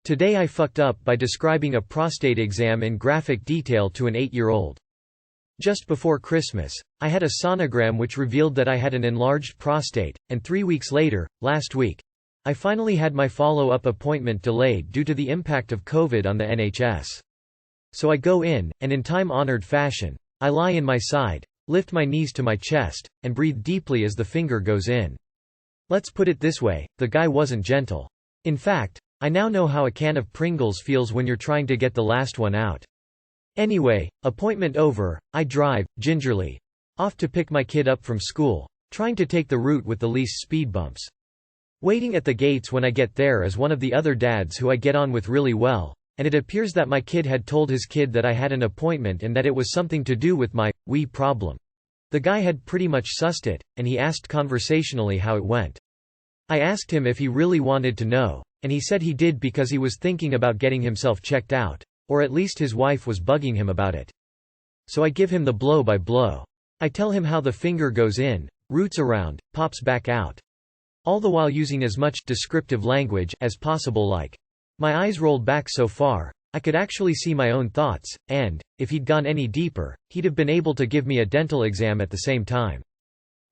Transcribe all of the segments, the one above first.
Today I fucked up by describing a prostate exam in graphic detail to an 8-year-old. Just before Christmas, I had a sonogram which revealed that I had an enlarged prostate, and 3 weeks later, last week, I finally had my follow-up appointment delayed due to the impact of COVID on the NHS. So I go in, and in time-honored fashion, I lie in my side, lift my knees to my chest, and breathe deeply as the finger goes in. Let's put it this way, the guy wasn't gentle. In fact, I now know how a can of Pringles feels when you're trying to get the last one out. Anyway, appointment over, I drive, gingerly, off to pick my kid up from school, trying to take the route with the least speed bumps. Waiting at the gates when I get there is one of the other dads who I get on with really well, and it appears that my kid had told his kid that I had an appointment and that it was something to do with my wee problem. The guy had pretty much sussed it, and he asked conversationally how it went. I asked him if he really wanted to know, and he said he did because he was thinking about getting himself checked out, or at least his wife was bugging him about it. So I give him the blow by blow. I tell him how the finger goes in, roots around, pops back out. All the while using as much descriptive language as possible, like, my eyes rolled back so far, I could actually see my own thoughts, and, if he'd gone any deeper, he'd have been able to give me a dental exam at the same time.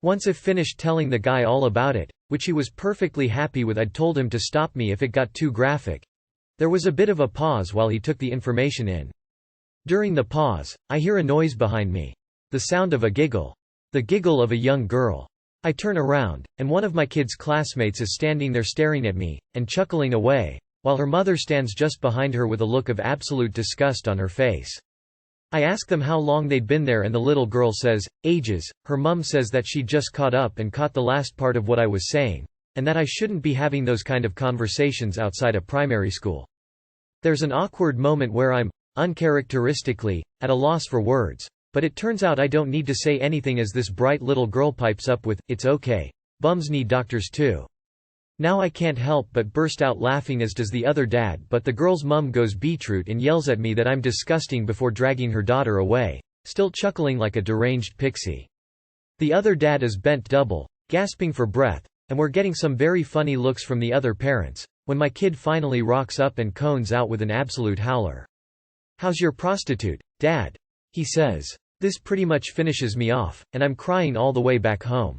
Once I've finished telling the guy all about it, which he was perfectly happy with, I'd told him to stop me if it got too graphic. There was a bit of a pause while he took the information in. During the pause, I hear a noise behind me. The sound of a giggle. The giggle of a young girl. I turn around, and one of my kid's classmates is standing there staring at me, and chuckling away, while her mother stands just behind her with a look of absolute disgust on her face. I ask them how long they'd been there and the little girl says, ages. Her mum says that she'd just caught up and caught the last part of what I was saying, and that I shouldn't be having those kind of conversations outside a primary school. There's an awkward moment where I'm, uncharacteristically, at a loss for words, but it turns out I don't need to say anything as this bright little girl pipes up with, it's okay. Bums need doctors too. Now I can't help but burst out laughing, as does the other dad, but the girl's mum goes beetroot and yells at me that I'm disgusting before dragging her daughter away, still chuckling like a deranged pixie. The other dad is bent double, gasping for breath, and we're getting some very funny looks from the other parents, when my kid finally rocks up and cones out with an absolute howler. "How's your prostitute, Dad?" he says. This pretty much finishes me off, and I'm crying all the way back home.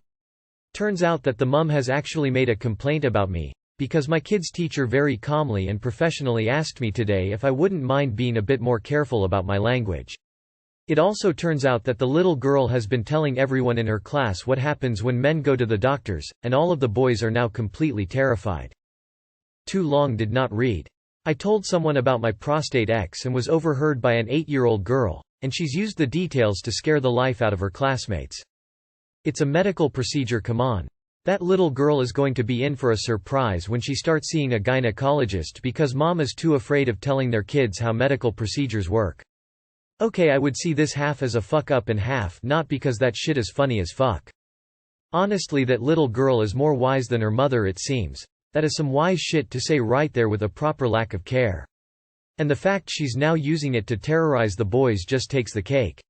Turns out that the mum has actually made a complaint about me, because my kid's teacher very calmly and professionally asked me today if I wouldn't mind being a bit more careful about my language. It also turns out that the little girl has been telling everyone in her class what happens when men go to the doctors, and all of the boys are now completely terrified. Too long did not read. I told someone about my prostate X and was overheard by an 8-year-old girl, and she's used the details to scare the life out of her classmates. It's a medical procedure, come on. That little girl is going to be in for a surprise when she starts seeing a gynecologist because mom is too afraid of telling their kids how medical procedures work. Okay, I would see this half as a fuck up and half not, because that shit is funny as fuck. Honestly, that little girl is more wise than her mother, it seems. That is some wise shit to say right there with a proper lack of care. And the fact she's now using it to terrorize the boys just takes the cake.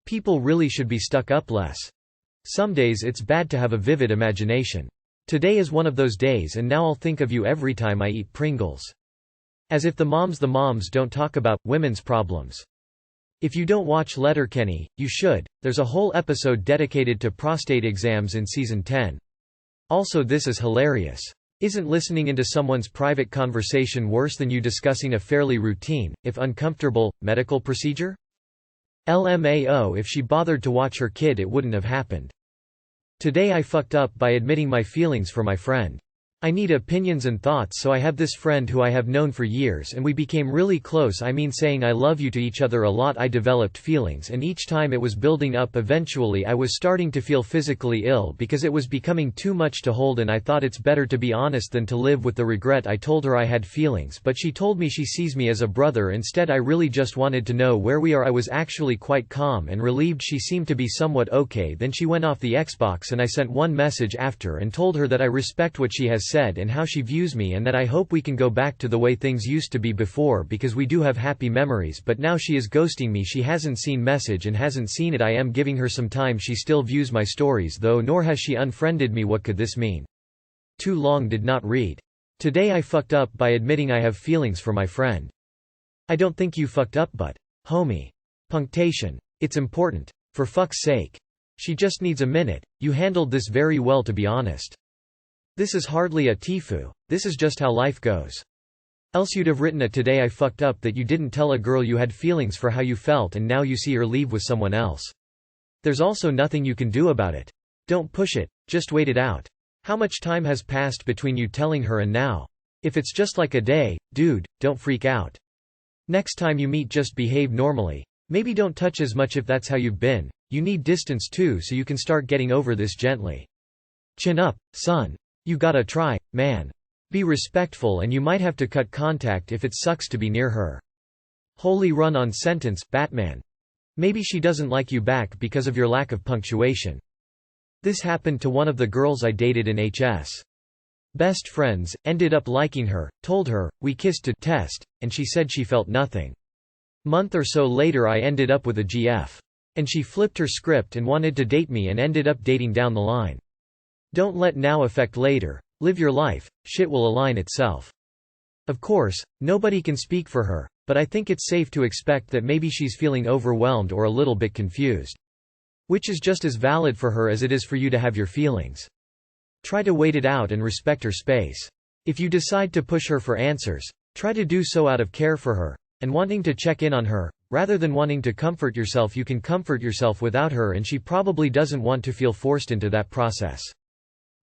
People really should be stuck up less. Some days it's bad to have a vivid imagination. Today is one of those days, and now I'll think of you every time I eat Pringles. As if the moms don't talk about women's problems. If you don't watch Letterkenny, you should. There's a whole episode dedicated to prostate exams in season 10. Also, this is hilarious. Isn't listening into someone's private conversation worse than you discussing a fairly routine, if uncomfortable, medical procedure? LMAO, if she bothered to watch her kid, it wouldn't have happened. Today I fucked up by admitting my feelings for my friend. I need opinions and thoughts, so I have this friend who I have known for years and we became really close. I mean, saying I love you to each other a lot. I developed feelings, and each time it was building up. Eventually I was starting to feel physically ill because it was becoming too much to hold, and I thought it's better to be honest than to live with the regret. I told her I had feelings, but she told me she sees me as a brother instead. I really just wanted to know where we are. I was actually quite calm and relieved. She seemed to be somewhat okay. Then she went off the Xbox and I sent one message after and told her that I respect what she has said and how she views me, and that I hope we can go back to the way things used to be before, because we do have happy memories. But now she is ghosting me. She hasn't seen message and hasn't seen it. I am giving her some time. She still views my stories though, nor has she unfriended me. What could this mean? Too long did not read. Today I fucked up by admitting I have feelings for my friend. I don't think you fucked up but, homie. Punctation. It's important. For fuck's sake. She just needs a minute. You handled this very well, to be honest. This is hardly a TIFU. This is just how life goes. Else you'd have written a "today I fucked up" that you didn't tell a girl you had feelings for how you felt and now you see her leave with someone else. There's also nothing you can do about it. Don't push it, just wait it out. How much time has passed between you telling her and now? If it's just like a day, dude, don't freak out. Next time you meet, just behave normally. Maybe don't touch as much if that's how you've been. You need distance too, so you can start getting over this gently. Chin up, son. You gotta try, man. Be respectful, and you might have to cut contact if it sucks to be near her. Holy run-on sentence, Batman. Maybe she doesn't like you back because of your lack of punctuation. This happened to one of the girls I dated in HS. Best friends, ended up liking her, told her, we kissed to test, and she said she felt nothing. Month or so later I ended up with a GF. And she flipped her script and wanted to date me and ended up dating down the line. Don't let now affect later. Live your life, shit will align itself. Of course, nobody can speak for her, but I think it's safe to expect that maybe she's feeling overwhelmed or a little bit confused. Which is just as valid for her as it is for you to have your feelings. Try to wait it out and respect her space. If you decide to push her for answers, try to do so out of care for her, and wanting to check in on her, rather than wanting to comfort yourself. You can comfort yourself without her, and she probably doesn't want to feel forced into that process.